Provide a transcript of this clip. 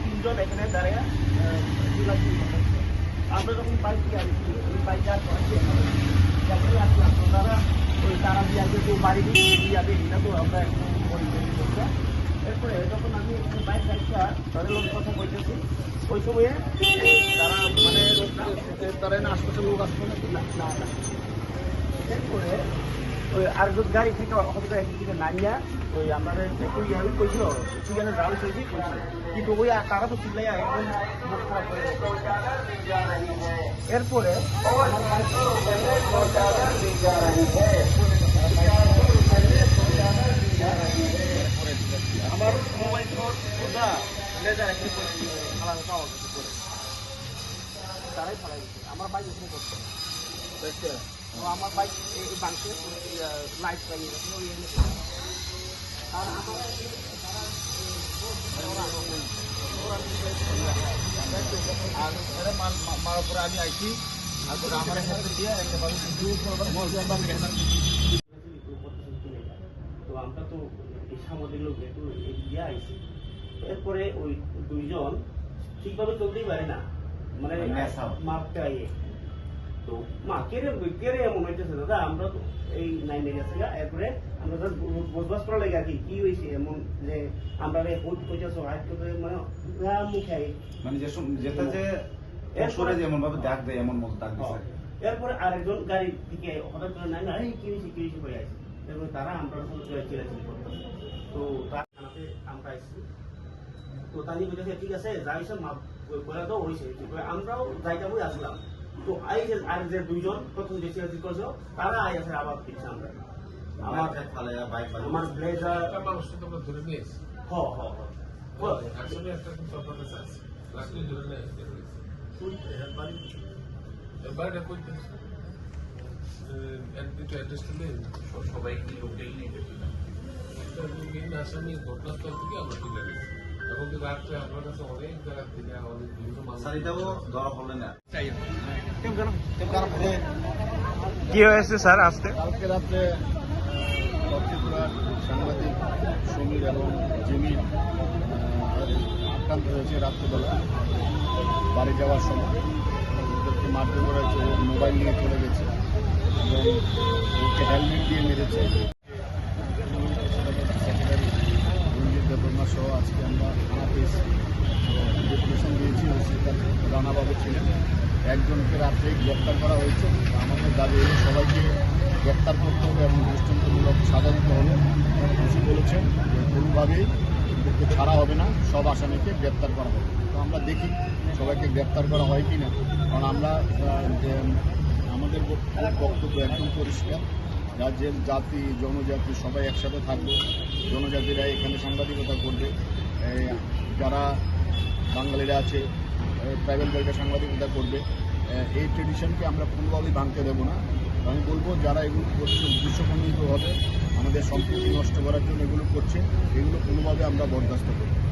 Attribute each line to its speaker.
Speaker 1: তিনজন এখানে দাঁড়িয়ে আমরা যখন বাইকে আসছি ওই বাইকে আসলাম তো তারা ওই তারা দিয়ে কেউ বাড়ি দিয়ে এটা তো আমরা এরপরে যখন আমি বাইক গাড়িটা তাদের লোক কথা বলতেছি ওই সময়ে তারা মানে তারা আশপাশের লোক আসছে না এরপরে ওই আরেকজন গাড়ি থেকে হয়তো একদিন থেকে নামিয়া ওই আমাদের কইছিল সেখানে রাউন্ড হয়েছি কিন্তু ওই তারা তো চিল্লাইয়া একদম মুখ খারাপ করে এরপরে আমার মোবাইল ফোন লেজার একটি পাওয়া গেছে করে তারাই ফালাই গেছে আমার বাইক ওখানে করছে আমার বাইক এই বাংশে লাইট লাগিয়ে গেছে আর আমার উপরে আমি আইছি তারপরে আমার সাথে দিয়ে তো আমরা তো সামুদ্রিক লোক একটু দিয়ে আইছি এরপরে ওই দুইজন ঠিকভাবে চলতেই পারে না মানে মাপতে আইয়ে তো মা কেড়ে এমন হইতেছে দাদা আমরা তো এই নাইনে গেছি এরপরে আমরা বসবাস করা লাগে আর কি হয়েছে এমন যে আমরা পঁচাশো হাইট করতে মানে মুখে
Speaker 2: মানে যেটা যে এরপরে যেমন ভাবে ডাক দেয় এমন মতো ডাক দিচ্ছে
Speaker 1: এরপরে আরেকজন গাড়ি থেকে হঠাৎ করে নাই না কি হয়েছে করে আসছে এরপরে তারা আমরা চিরাচিরি করতাম তো তার থানাতে আমরা আসছি তো তানি বলতেছে ঠিক আছে যা হিসাব মাপ করে তো হয়েছে আমরাও যাইতাবই আসলাম তো এই যে আর যে দুইজন প্রথম যে চিরাচিরি করছো তারা আই আছে আবার পিছিয়ে আমরা আমার ব্লেজার
Speaker 3: মানুষটা তোমরা ধরে নিয়েছি আসলে একটা কিন্তু আপনার কাছে আছে লাস্টে ধরে নেয় বাড়িটা করতে দুটো অ্যাড্রেস দিলে সবাই কি লোকটাই নিয়ে মেন আসামি ঘটনাস্থল থেকে আমরা তুলে নিই এবং রাত্রে আপনার কাছে অনেক জায়গা থেকে অনেক বিভিন্ন
Speaker 4: কি হয়েছে স্যার আজকে
Speaker 5: কালকে রাত্রে ত্রিপুরার সাংবাদিক সমীর এবং জিমির আক্রান্ত হয়েছে রাত্রেবেলা বাড়ি যাওয়ার সময় ওদেরকে মারধর করা হয়েছে মোবাইল নিয়ে চলে গেছে এবং ওকে হেলমেট দিয়ে মেরেছে সেক্রেটারি রঞ্জিত দেববর্মা সহ আজকে আমরা থানাতে এসে ডেপুটেশন দিয়েছি রানাবাবু ছিলেন একজনকে রাত্রেই গ্রেপ্তার করা হয়েছে আমাদের দাবি হলে সবাইকে গ্রেপ্তার করতে হবে এবং দৃষ্টান্তমূলক সাজা দিতে হবে ওসি বলেছেন যে কোনোভাবেই এদেরকে ছাড়া হবে না সব আসামিকে গ্রেপ্তার করা হবে তো আমরা দেখি সবাইকে গ্রেপ্তার করা হয় কি না কারণ আমরা আমাদের বক্তব্য একদম পরিষ্কার রাজ্যের জাতি জনজাতি সবাই একসাথে থাকবে জনজাতিরা এখানে সাংবাদিকতা করবে যারা বাঙালিরা আছে ট্রাইবেল বেল্টে সাংবাদিকতা করবে এই ট্রেডিশনকে আমরা কোনোভাবেই ভাঙতে দেবো না আমি বলবো যারা এগুলো করছে উদ্দেশ্যপ্রণোদিতভাবে আমাদের সম্পত্তি নষ্ট করার জন্য এগুলো করছে এগুলো কোনোভাবে আমরা বরদাস্ত করব।